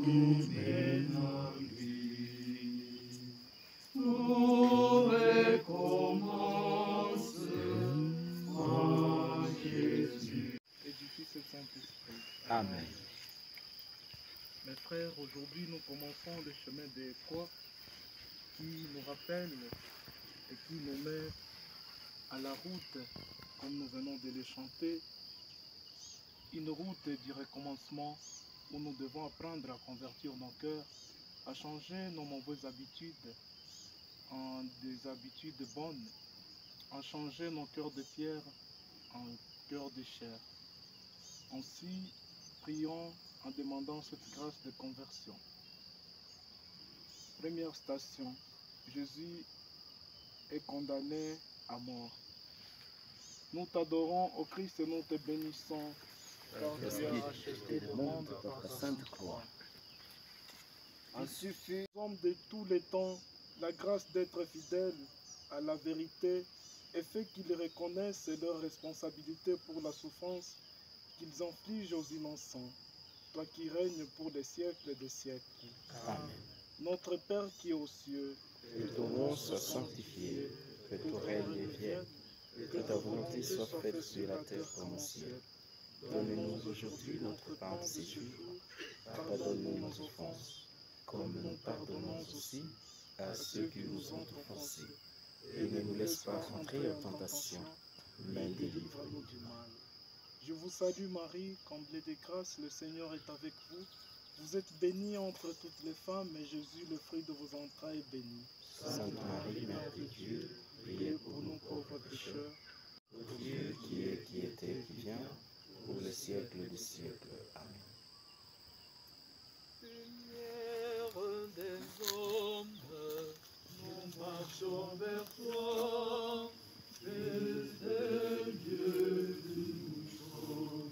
nous mène à lui. Nous recommence en Jésus. Et du Fils et du Saint-Esprit. Amen. Mes frères, aujourd'hui nous commençons le chemin des croix qui nous rappelle et qui nous met à la route, comme nous venons de le chanter, une route du recommencement où nous devons apprendre à convertir nos cœurs, à changer nos mauvaises habitudes en des habitudes bonnes, à changer nos cœurs de pierre en cœurs de chair. Ainsi, prions en demandant cette grâce de conversion. Première station, Jésus est condamné à mort. Nous t'adorons, ô Christ, et nous te bénissons, car tu as racheté le monde par ta sainte croix. Ainsi fut l'homme de tous les temps la grâce d'être fidèle à la vérité et fait qu'ils reconnaissent leur responsabilité pour la souffrance qu'ils infligent aux innocents, toi qui règnes pour les siècles des siècles. Amen. Notre Père qui est aux cieux, Que ton nom soit sanctifié, que ton règne vienne, que ta volonté soit faite sur la terre comme au ciel. Donne-nous aujourd'hui notre pain de ce jour. Pardonne-nous nos offenses, comme nous pardonnons aussi à ceux qui nous ont offensés. Et ne nous laisse pas entrer en tentation, mais délivre-nous du mal. Je vous salue Marie, comblée de grâce, le Seigneur est avec vous. Vous êtes bénie entre toutes les femmes, et Jésus, le fruit de vos entrailles, est béni. Sainte Marie, Mère de Dieu, priez pour nous pauvres pécheurs, pour Dieu qui est, qui était, qui vient, pour le siècle des siècles. Amen. Lumière des hommes, nous marchons vers toi, Fils de Dieu, nous sauveras.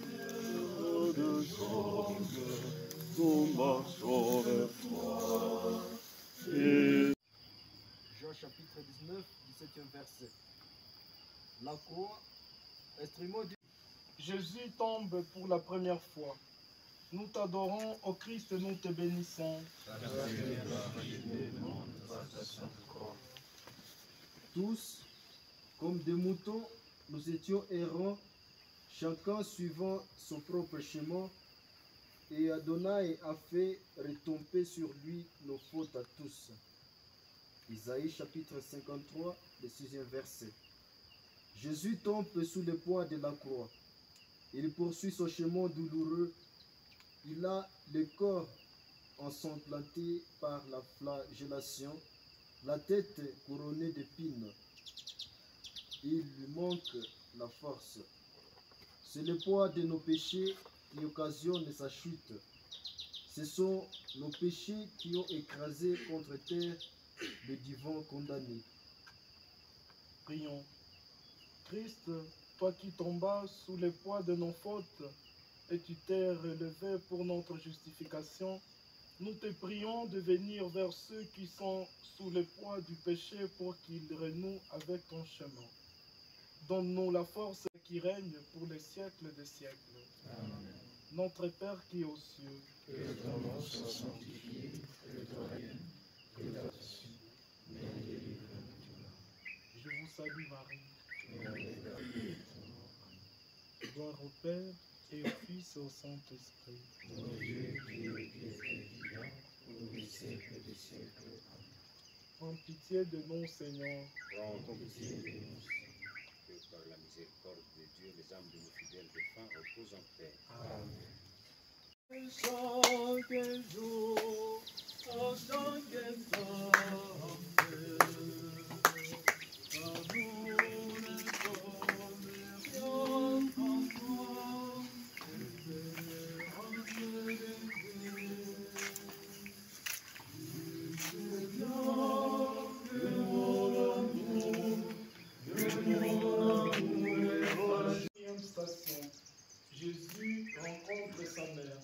Lumière des hommes, nous marchons vers toi. Jean chapitre 19, 17e verset. La croix, instrument du... Jésus tombe pour la première fois. Nous t'adorons, ô Christ, nous te bénissons. Tous, comme des moutons, nous étions errants, chacun suivant son propre chemin, et Adonai a fait retomber sur lui nos fautes à tous. Isaïe chapitre 53, le 6e verset. Jésus tombe sous le poids de la croix. Il poursuit son chemin douloureux. Il a le corps ensanglanté par la flagellation, la tête couronnée d'épines. Il lui manque la force. C'est le poids de nos péchés qui occasionne sa chute. Ce sont nos péchés qui ont écrasé contre terre le divin condamné. Prions. Christ, toi qui tombas sous le poids de nos fautes et tu t'es relevé pour notre justification, nous te prions de venir vers ceux qui sont sous le poids du péché pour qu'ils renouent avec ton chemin. Donne-nous la force qui règne pour les siècles des siècles. Amen. Notre Père qui est aux cieux, Que ton nom soit sanctifié, que ton règne, que ta passion, mais délivre-nous du mal. je vous salue Marie. Mère de Dieu, ton nom. Gloire au Père et au Fils et au Saint-Esprit. Mon Dieu qui est, qui était, qui vient, pour les siècles des siècles. Amen. Prends pitié de nous, Seigneur. Prends pitié de nous. Que par la miséricorde de Dieu, les âmes de nos fidèles défunts reposent en paix. Amen. Chaque jour, en chaque instant, quand nous ne sommes en toi, espérance de Dieu. Seigneur, que mon amour Deuxième station. Jésus rencontre sa mère.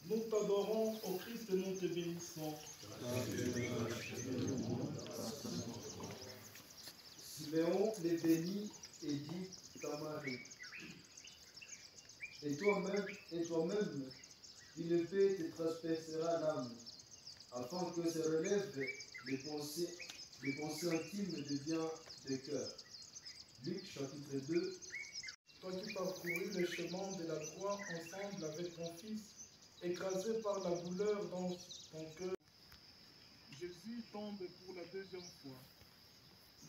Nous t'adorons, ô Christ, et nous te bénissons. Siméon les bénit et dit à Marie. Et toi-même, une épée te transpercera l'âme, afin que se relèvent les pensées intimes de bien de cœur. Luc chapitre 2. Toi qui parcourus le chemin de la croix ensemble avec ton Fils, écrasé par la douleur dans ton cœur, Jésus tombe pour la deuxième fois.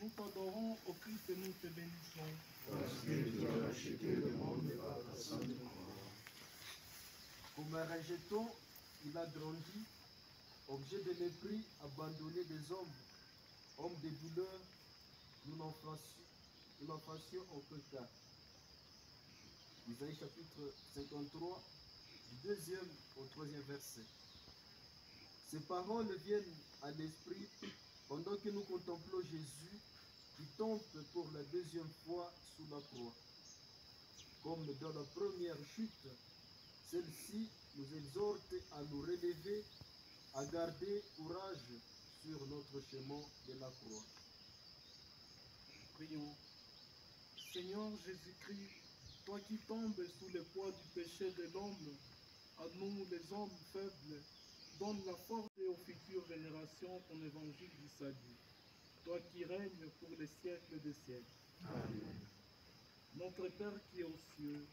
Nous t'adorons au Christ et nous te bénissons. Parce que tu as racheté le monde par ta sainte croix. Comme un rejeton, il a grandi, objet de mépris, abandonné des hommes de douleur, nous n'en fassions aucun cas. Isaïe chapitre 53, du 2e au 3e verset. Ces paroles viennent à l'esprit pendant que nous contemplons Jésus qui tombe pour la deuxième fois sous la croix. Comme dans la première chute, celle-ci nous exhorte à nous relever, à garder courage sur notre chemin de la croix. Prions. Seigneur Jésus-Christ, toi qui tombes sous le poids du péché de l'homme, à nous les hommes faibles, donne la force et aux futures générations ton évangile du salut. Toi qui règnes pour les siècles des siècles. Amen. Notre Père qui est aux cieux,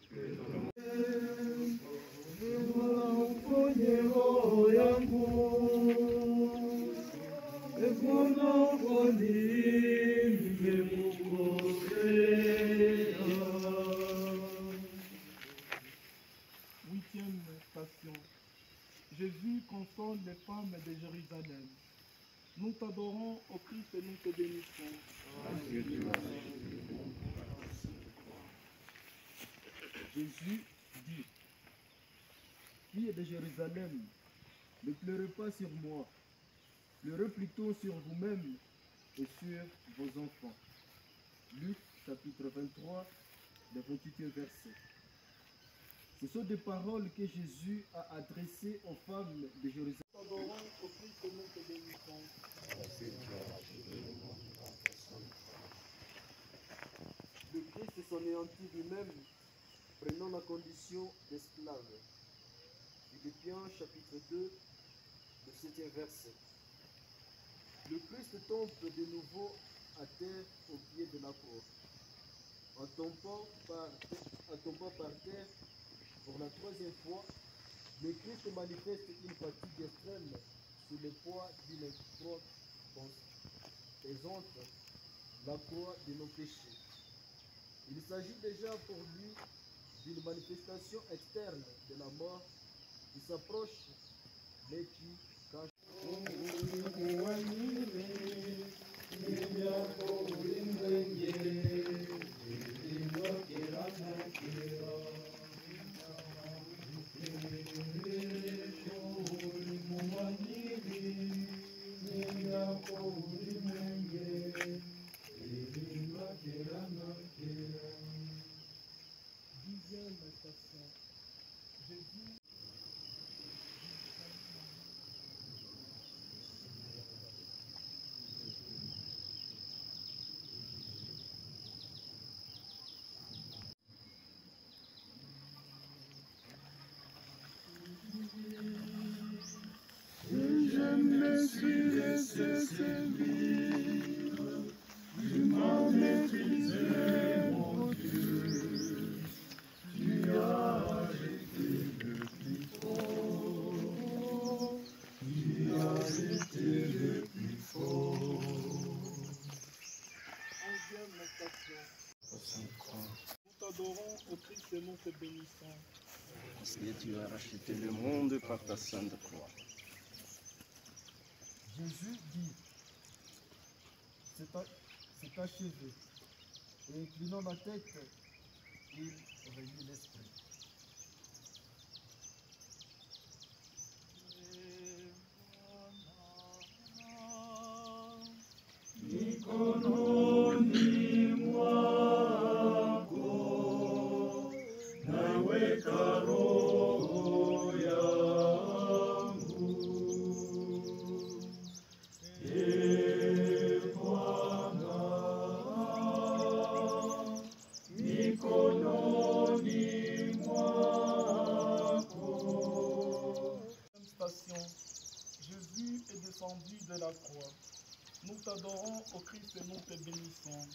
huitième station. Jésus console les femmes de Jérusalem. Nous t'adorons au Christ et nous te bénissons. Parce que tu as racheté le monde par ta sainte croix. Jésus dit, filles de Jérusalem, ne pleurez pas sur moi, pleurez plutôt sur vous-même et sur vos enfants. Luc chapitre 23, le 28e verset. Ce sont des paroles que Jésus a adressées aux femmes de Jérusalem. Nous t'adorons au Christ et nous te bénissons. Parce que tu as racheté le monde par ta sainte croix. Le Christ s'anéantit lui-même, prenant la condition d'esclave. Philippiens chapitre 2, le 7e verset. Le Christ tombe de nouveau à terre au pied de la croix. En tombant par terre pour la troisième fois, le Christ manifeste une fatigue extrême sous le poids d'une croix pesante, la croix de nos péchés. Il s'agit déjà pour lui d'une manifestation externe de la mort qui s'approche mais qui cache. Dixième station. Jésus Je me suis laissé séduire, tu m'as maîtrisé, mon Dieu, tu as été le plus fort, tu as été le plus fort. onzième station. Ta sainte croix. Nous t'adorons au Christ et nous te bénissons. Parce que tu as racheté le monde par ta sainte croix. Jésus dit, c'est achevé. Et inclinant la tête, il remit l'esprit. Mikononi mwako naweka roho yangu. Ee Bwana, mikononi mwako croix. Nous t'adorons, ô Christ, et nous te bénissons.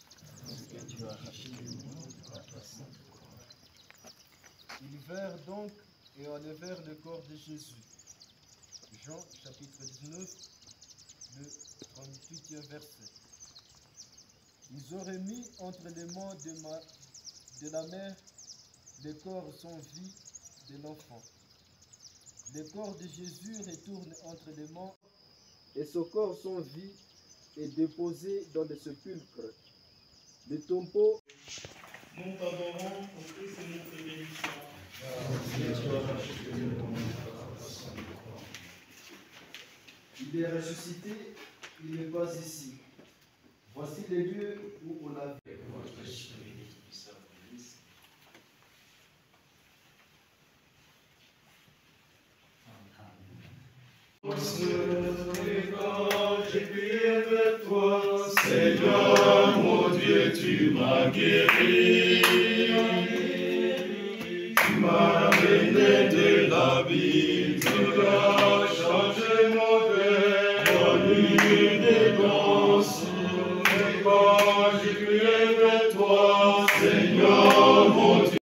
Parce que tu as racheté le monde par ta sainte croix. Ils vinrent donc et enlevèrent le corps de Jésus. Jean chapitre 19, le 38e verset. Ils ont remis entre les mains de la mère le corps sans vie de l'enfant. Le corps de Jésus retourne entre les mains et son corps sans vie est déposé dans le sépulcre. Le tombeau. Nous t'adorons, ô Christ, et nous te bénissons. Il est ressuscité, il n'est pas ici. Voici les lieux où on l'a vu. J'ai prié vers toi, Seigneur, mon Dieu, tu m'as guéri. Tu m'as ramené de la vie.